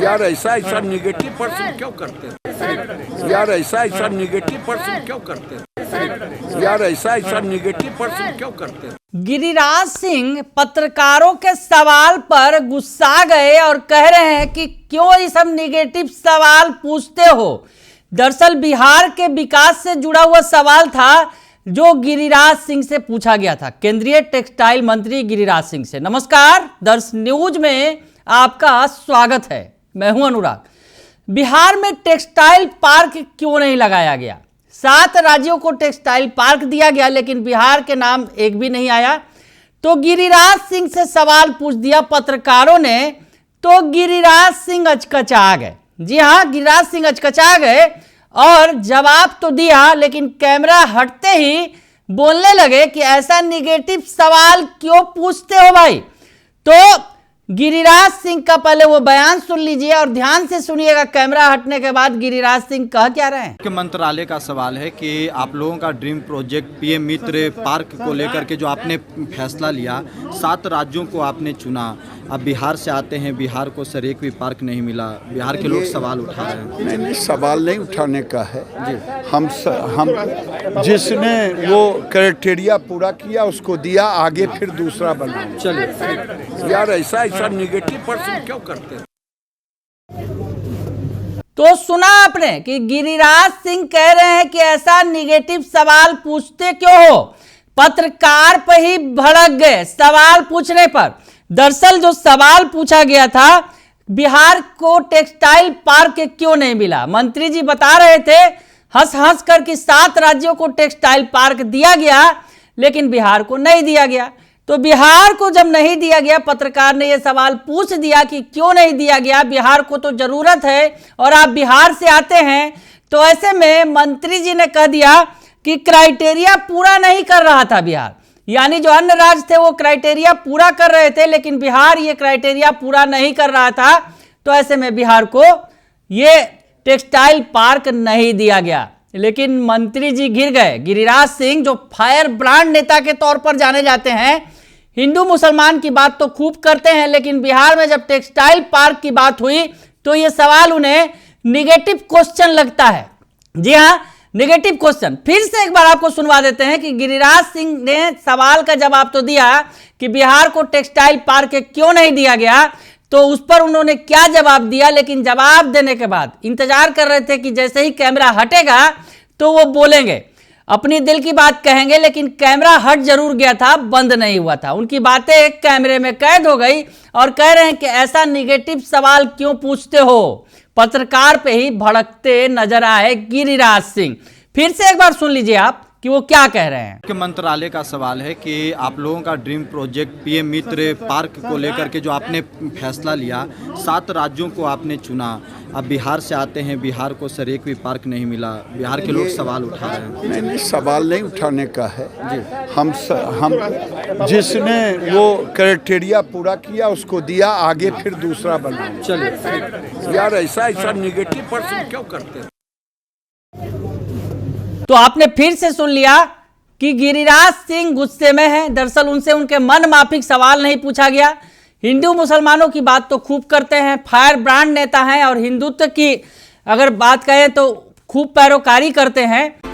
यार ऐसा negative person क्यों करते हैं? यार ऐसा निगेटिव पर्सन क्यों करते हैं? यार ऐसा निगेटिव पर्सन क्यों करते हैं? गिरिराज सिंह पत्रकारों के सवाल पर गुस्सा गए और कह रहे हैं कि क्यों ये सब निगेटिव सवाल पूछते हो। दरअसल बिहार के विकास से जुड़ा हुआ सवाल था जो गिरिराज सिंह से पूछा गया था, केंद्रीय टेक्सटाइल मंत्री गिरिराज सिंह से। नमस्कार, दर्श न्यूज में आपका स्वागत है। मैं हूं अनुराग। बिहार में टेक्सटाइल पार्क क्यों नहीं लगाया गया? 7 राज्यों को टेक्सटाइल पार्क दिया गया लेकिन बिहार के नाम एक भी नहीं आया। तो गिरिराज सिंह से सवाल पूछ दिया पत्रकारों ने, तो गिरिराज सिंह अचकचा गए। जी हाँ, गिरिराज सिंह अचकचा गए और जवाब तो दिया लेकिन कैमरा हटते ही बोलने लगे कि ऐसा निगेटिव सवाल क्यों पूछते हो भाई। तो गिरिराज सिंह का पहले वो बयान सुन लीजिए और ध्यान से सुनिएगा। कैमरा हटने के बाद गिरिराज सिंह कह क्या रहे हैं। मुख्य मंत्रालय का सवाल है कि आप लोगों का ड्रीम प्रोजेक्ट पीएम मित्र पार्क को लेकर के जो आपने फैसला लिया, 7 राज्यों को आपने चुना, अब बिहार से आते हैं, बिहार को सर एक भी पार्क नहीं मिला। बिहार के लोग सवाल उठा रहे हैं। नहीं, सवाल नहीं उठाने का है। हम जिसने वो क्राइटेरिया पूरा किया उसको दिया, आगे फिर दूसरा बना। चलिए, यार ऐसा निगेटिव पर्सन क्यों करते हैं? तो सुना आपने कि गिरिराज सिंह कह रहे हैं कि ऐसा निगेटिव सवाल पूछते क्यों हो। पत्रकार पर ही भड़क गए सवाल पूछने पर। दरअसल जो सवाल पूछा गया था, बिहार को टेक्सटाइल पार्क क्यों नहीं मिला, मंत्री जी बता रहे थे हंस हंस कर कि 7 राज्यों को टेक्सटाइल पार्क दिया गया लेकिन बिहार को नहीं दिया गया। तो बिहार को जब नहीं दिया गया, पत्रकार ने यह सवाल पूछ दिया कि क्यों नहीं दिया गया, बिहार को तो जरूरत है और आप बिहार से आते हैं। तो ऐसे में मंत्री जी ने कह दिया कि क्राइटेरिया पूरा नहीं कर रहा था बिहार, यानी जो अन्य राज्य थे वो क्राइटेरिया पूरा कर रहे थे लेकिन बिहार ये क्राइटेरिया पूरा नहीं कर रहा था। तो ऐसे में बिहार को ये टेक्सटाइल पार्क नहीं दिया गया। लेकिन मंत्री जी घिर गए। गिरिराज सिंह जो फायर ब्रांड नेता के तौर पर जाने जाते हैं, हिंदू मुसलमान की बात तो खूब करते हैं, लेकिन बिहार में जब टेक्सटाइल पार्क की बात हुई तो ये सवाल उन्हें निगेटिव क्वेश्चन लगता है। जी हाँ, नेगेटिव क्वेश्चन। फिर से एक बार आपको सुनवा देते हैं कि गिरिराज सिंह ने सवाल का जवाब तो दिया कि बिहार को टेक्सटाइल पार्क क्यों नहीं दिया गया, तो उस पर उन्होंने क्या जवाब दिया। लेकिन जवाब देने के बाद इंतजार कर रहे थे कि जैसे ही कैमरा हटेगा तो वो बोलेंगे, अपनी दिल की बात कहेंगे। लेकिन कैमरा हट जरूर गया था, बंद नहीं हुआ था। उनकी बातें एक कैमरे में कैद हो गई और कह रहे हैं कि ऐसा निगेटिव सवाल क्यों पूछते हो। पत्रकार पे ही भड़कते नजर आए गिरिराज सिंह। फिर से एक बार सुन लीजिए आप कि वो क्या कह रहे हैं। मुख्य मंत्रालय का सवाल है कि आप लोगों का ड्रीम प्रोजेक्ट पीएम मित्र पार्क को लेकर के जो आपने फैसला लिया, 7 राज्यों को आपने चुना, अब बिहार से आते हैं, बिहार को सर एक भी पार्क नहीं मिला। बिहार के लोग सवाल उठा रहे हैं। नहीं, सवाल नहीं उठाने का है। हम जिसने वो क्राइटेरिया पूरा किया उसको दिया, आगे फिर दूसरा बना। चलिए, यार ऐसा निगेटिव पर्सन क्यों करते हैं? तो आपने फिर से सुन लिया कि गिरिराज सिंह गुस्से में हैं। दरअसल उनसे उनके मन माफिक सवाल नहीं पूछा गया। हिंदू मुसलमानों की बात तो खूब करते हैं, फायर ब्रांड नेता हैं और हिंदुत्व की अगर बात करें तो खूब पैरोकारी करते हैं।